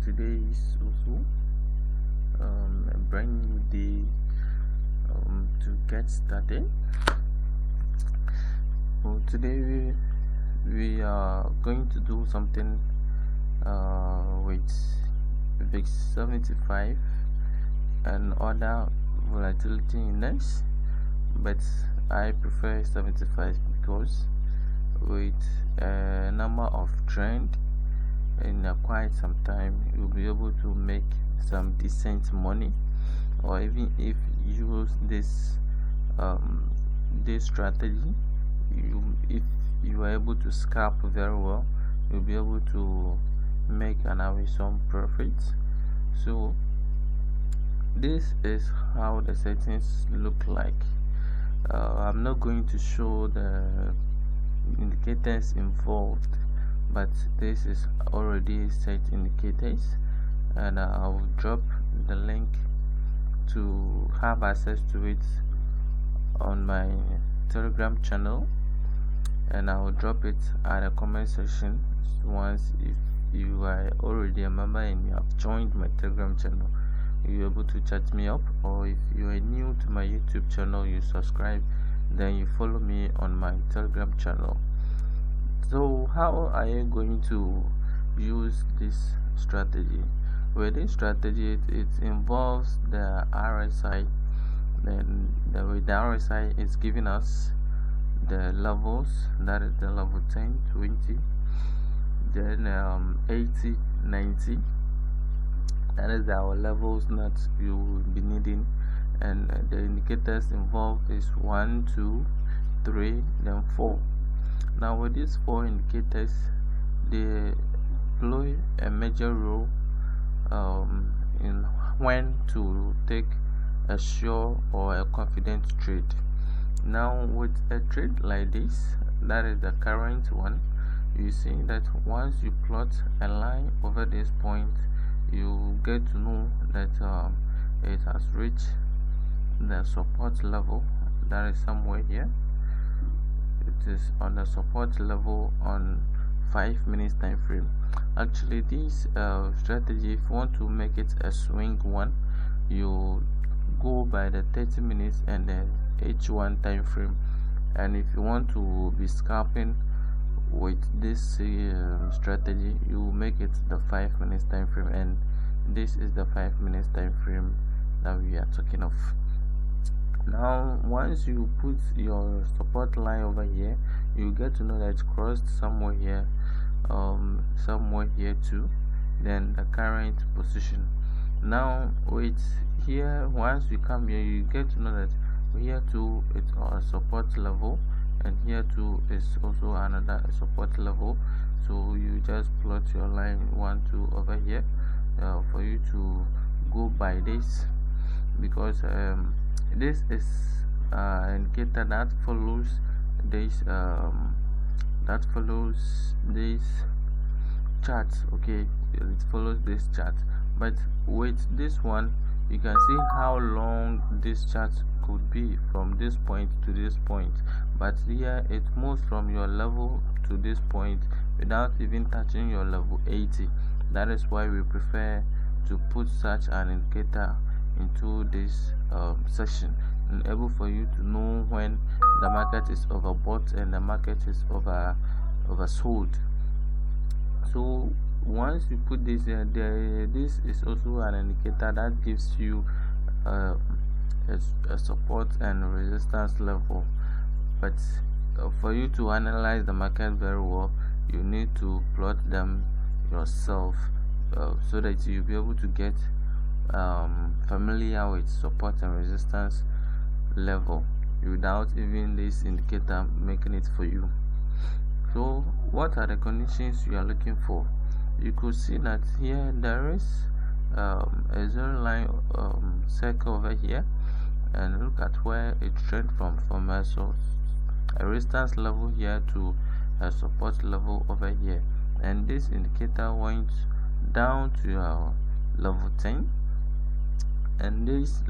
today is also a brand new day to get started. So today we are going to do something with VIX 75 and other volatility index, but I prefer 75 because with a number of trend in quite some time you'll be able to make some decent money, or even if you use this strategy, if you are able to scalp very well, you'll be able to make an some profit. So this is how the settings look like. I'm not going to show the indicators involved, but this is already set indicators, and I'll drop the link to have access to it on my Telegram channel, and I'll drop it at the comment section. Once if you are already a member and you have joined my Telegram channel, you're able to chat me up, or if you are new to my YouTube channel, you subscribe, then you follow me on my Telegram channel. So how are you going to use this strategy? Well, this strategy it involves the RSI. Then the RSI is giving us the levels, that is the level 10, 20, then 80, 90. That is our levels that you will be needing, and the indicators involved is 1, 2, 3, then 4. Now with these 4 indicators, they play a major role in when to take a sure or a confident trade. Now with a trade like this, that is the current one, you see that once you plot a line over this point, you get to know that it has reached the support level, that is somewhere here. It is on the support level on 5 minutes time frame. Actually, this strategy, if you want to make it a swing one, you go by the 30 minutes and the H1 time frame. And if you want to be scalping with this strategy, you make it the 5 minutes time frame, and this is the 5 minutes time frame that we are talking of. Now once you put your support line over here, you get to know that it's crossed somewhere here too, then the current position. Now with here, once you come here, you get to know that here too it's a support level, and here too is also another support level. So you just plot your line 1, 2 over here for you to go by this, because this is indicator that follows this chart. Okay, it follows this chart, but with this one you can see how long this chart could be from this point to this point, but here it moves from your level to this point without even touching your level 80. That is why we prefer to put such an indicator into this session, and able for you to know when the market is overbought and the market is oversold. So once you put this here, this is also an indicator that gives you a support and resistance level. But for you to analyze the market very well, you need to plot them yourself, so that you'll be able to get familiar with support and resistance level without even this indicator making it for you. So what are the conditions you are looking for? You could see that here there is a zero line circle over here, and look at where it trend from a resistance level here to a support level over here, and this indicator went down to level 10, and these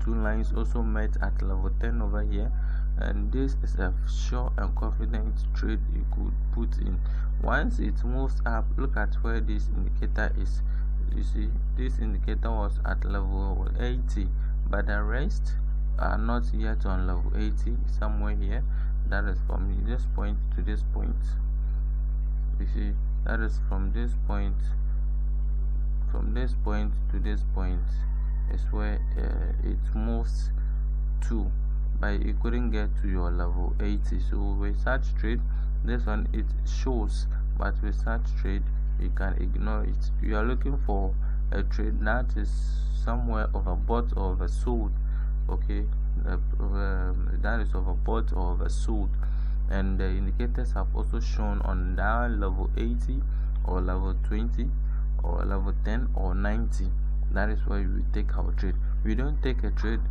two lines also met at level 10 over here, and this is a sure and confident trade you could put in once it moves up, look at where this indicator is. You see, this indicator was at level 80, but the rest are not yet on level 80, somewhere here. That is from this point to this point. You see, that is from this point to this point is where it moves to, but you couldn't get to your level 80. So with such trade, this one it shows, but with such trade you can ignore it. You are looking for a trade that is somewhere overbought or oversold. Okay, that is overbought or oversold, and the indicators have also shown on that level 80 or level 20 or level 10 or 90. That is where we take our trade. We don't take a trade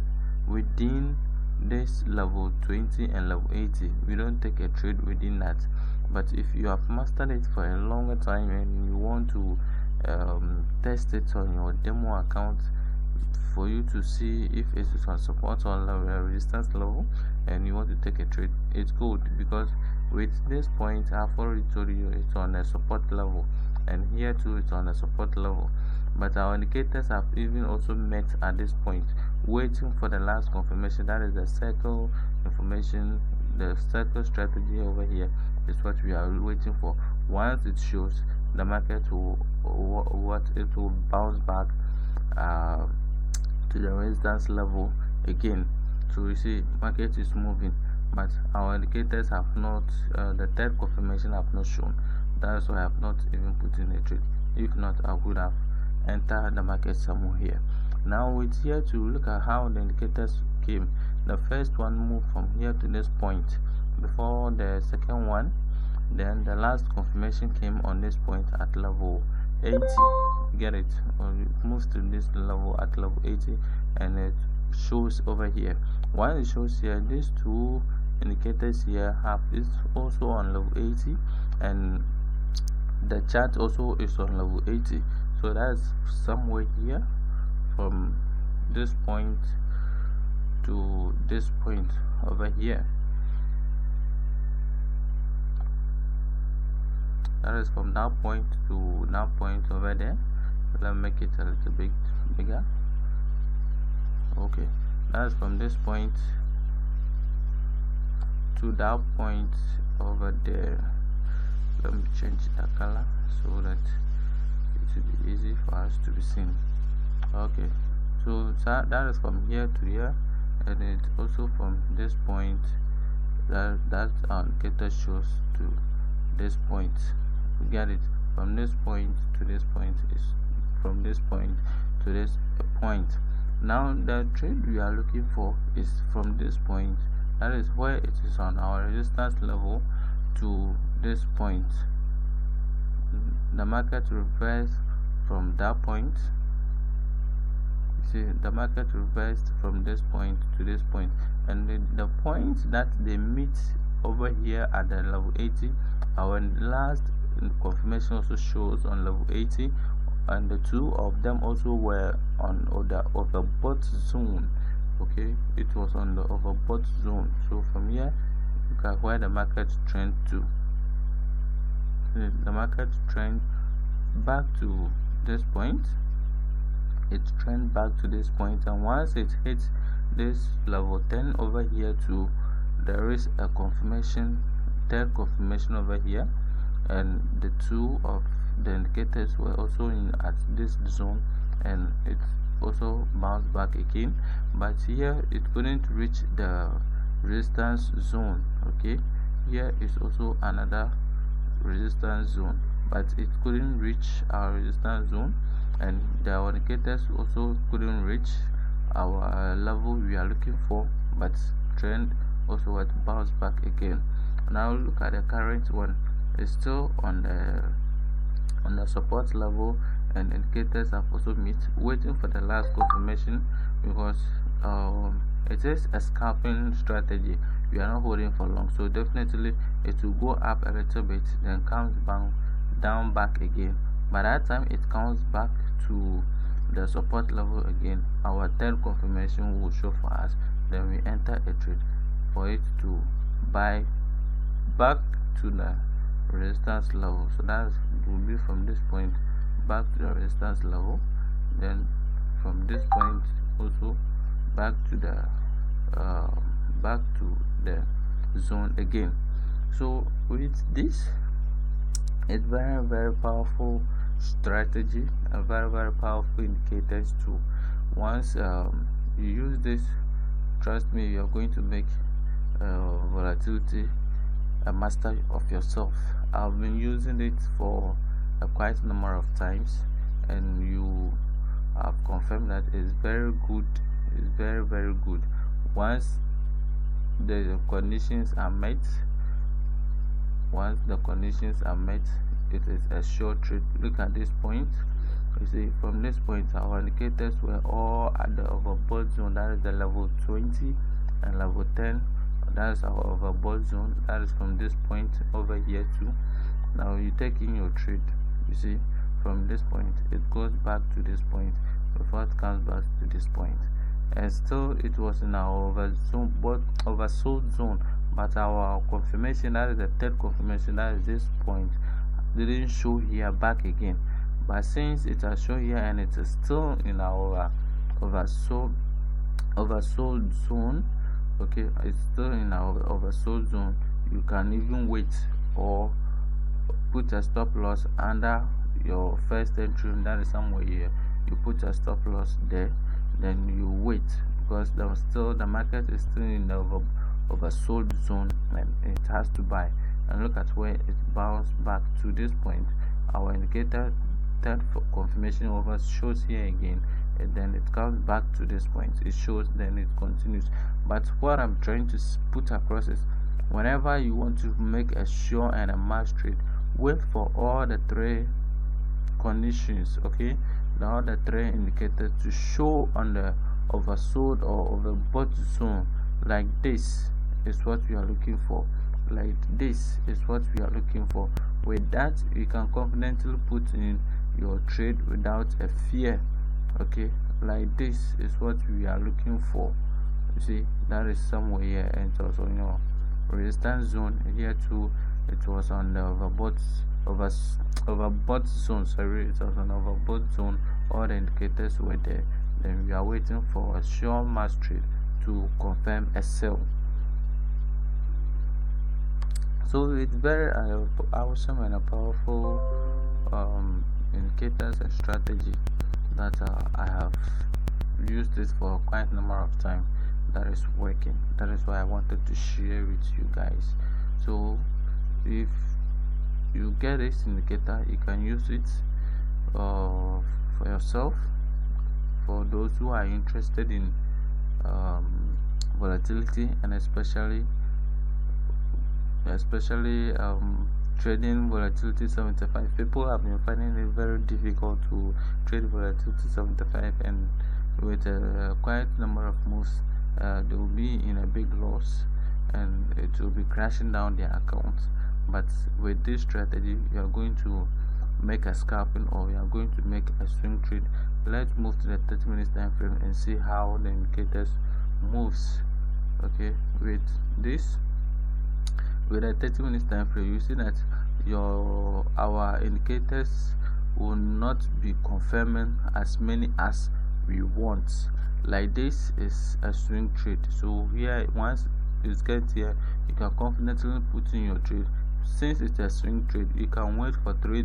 within this level 20 and level 80. We don't take a trade within that. But if you have mastered it for a longer time and you want to test it on your demo account for you to see if it is on support or resistance level, and you want to take a trade, it's good, because with this point I've already told you it's on a support level, and here too it's on a support level. But our indicators have even also met at this point, waiting for the last confirmation. That is the circle information, the circle strategy over here is what we are waiting for. Once it shows, the market will bounce back to the resistance level again. So you see, market is moving, but our indicators have not, the third confirmation have not shown. That's why I have not even put in a trade. If not, I would have entered the market somewhere here. Now it's here to look at how the indicators came. The first one moved from here to this point before the second one, then the last confirmation came on this point at level 80. Get it? It moves to this level at level 80, and it shows over here. While it shows here, these two indicators here have is also on level 80, and the chart also is on level 80. So that's somewhere here from this point to this point over here. That is from that point to that point over there. Let's make it a little bit bigger. Okay, that's from this point to that point over there. Let me change the color so that it will be easy for us to be seen. Okay, so that is from here to here, and it's also from this point that our indicator shows to this point. You get it? From this point to this point is from this point to this point. Now the trade we are looking for is from this point, that is where it is on our resistance level, to this point. The market reversed from that point. See, the market reversed from this point to this point, and the point that they meet over here at the level 80, our last confirmation also shows on level 80, and the two of them also were on the overbought zone. Okay, it was on the overbought zone. So from here, look at where the market trend to. The market trend back to this point. It trend back to this point, and once it hits this level 10 over here too, there is a confirmation, third confirmation over here, and the two of the indicators were also in at this zone, and it also bounced back again, but here it couldn't reach the resistance zone. Okay, here is also another resistance zone, but it couldn't reach our resistance zone, and the indicators also couldn't reach our level we are looking for, but trend also had bounced back again. Now look at the current one. It's still on the support level, and indicators have also met, waiting for the last confirmation, because it is a scalping strategy. We are not holding for long, so definitely it will go up a little bit, then comes down back again. By that time it comes back to the support level again, our third confirmation will show for us, then we enter a trade for it to buy back to the resistance level. So that will be from this point back to the resistance level, then from this point also back to the zone again. So with this, it's very powerful strategy and very powerful indicators too. Once you use this, trust me, you're going to make volatility a master of yourself. I've been using it for quite a number of times, and you have confirmed that it's very good. It's very good. Once the conditions are met, it is a sure trade. Look at this point. You see, from this point our indicators were all at the overbought zone, that is the level 20, and level 10, that is our overbought zone, that is from this point over here too. Now you take in your trade. You see, from this point it goes back to this point before it comes back to this point, and still it was in our oversold zone, but our confirmation, that is the third confirmation, that is this point, didn't show here back again. But since it has shown here and it is still in our oversold zone, okay, it's still in our oversold zone, you can even wait or put a stop loss under your first entry. That is somewhere here, you put a stop loss there, then you wait, because the market is still in the oversold zone and it has to buy. And look at where it bounced back to this point. Our indicator third confirmation over shows here again, and then it comes back to this point, it shows, then it continues. But what I'm trying to put across is, whenever you want to make a sure and a mass trade, wait for all the three conditions, okay, all the three indicators to show on the oversold or overbought zone. Like this is what we are looking for. Like this is what we are looking for. With that, you can confidently put in your trade without a fear. Okay, like this is what we are looking for. You see, that is somewhere here, and it was on your resistance zone here too. It was on the overbought zone. Sorry, it was on overbought zone. All the indicators were there. Then we are waiting for a sure mass trade to confirm a sell. So it's very awesome and a powerful indicators and strategy that I have used this for quite a number of time. That is working. That is why I wanted to share with you guys. So if you get this indicator, you can use it for yourself. For those who are interested in volatility, and especially trading volatility 75, people have been finding it very difficult to trade volatility 75, and with quite a number of moves, they will be in a big loss and it will be crashing down their accounts. But with this strategy, you are going to make a scalping, or you are going to make a swing trade. Let's move to the 30 minutes time frame and see how the indicators moves. Okay, with this, with a 30 minutes time frame, you see that our indicators will not be confirming as many as we want. Like this is a swing trade. So here, once it gets here, you can confidently put in your trade. Since it's a swing trade, you can wait for 2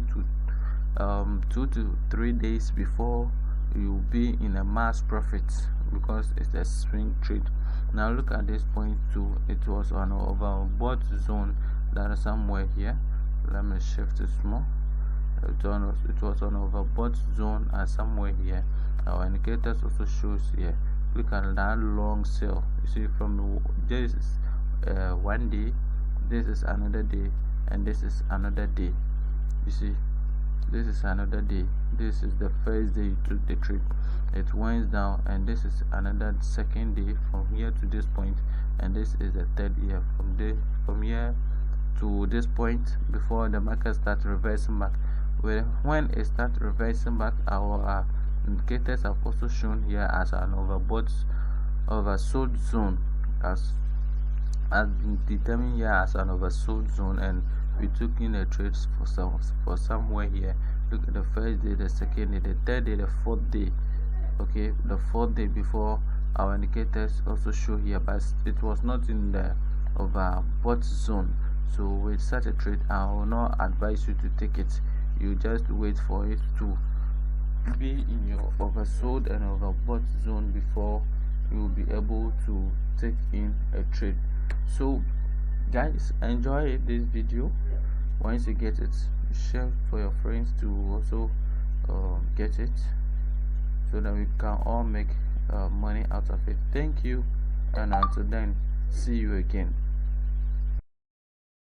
to 3 days before you'll be in a mass profit, because it's a swing trade. Now look at this point too. It was on overbought zone, that is somewhere here. Let me shift it small. It was on overbought zone and somewhere here. Our indicators also shows here. Look at that long sale. You see, from this is 1 day, this is another day, and this is another day. You see, this is another day. This is the first day you took the trade, it went down, and this is another second day from here to this point, and this is the third year from here to this point before the market starts reversing back. When it starts reversing back, our indicators have also shown here as an oversold zone, as been determined here as an oversold zone, and we took in a trade for somewhere here. Look at the first day, the second day, the third day, the fourth day. Okay, the fourth day before our indicators also show here, but it was not in the overbought zone. So with such a trade, I will not advise you to take it. You just wait for it to be in your oversold and overbought zone before you will be able to take in a trade. So guys, enjoy this video. Once you get it, share for your friends to also get it, so that we can all make money out of it. Thank you, and until then, see you again.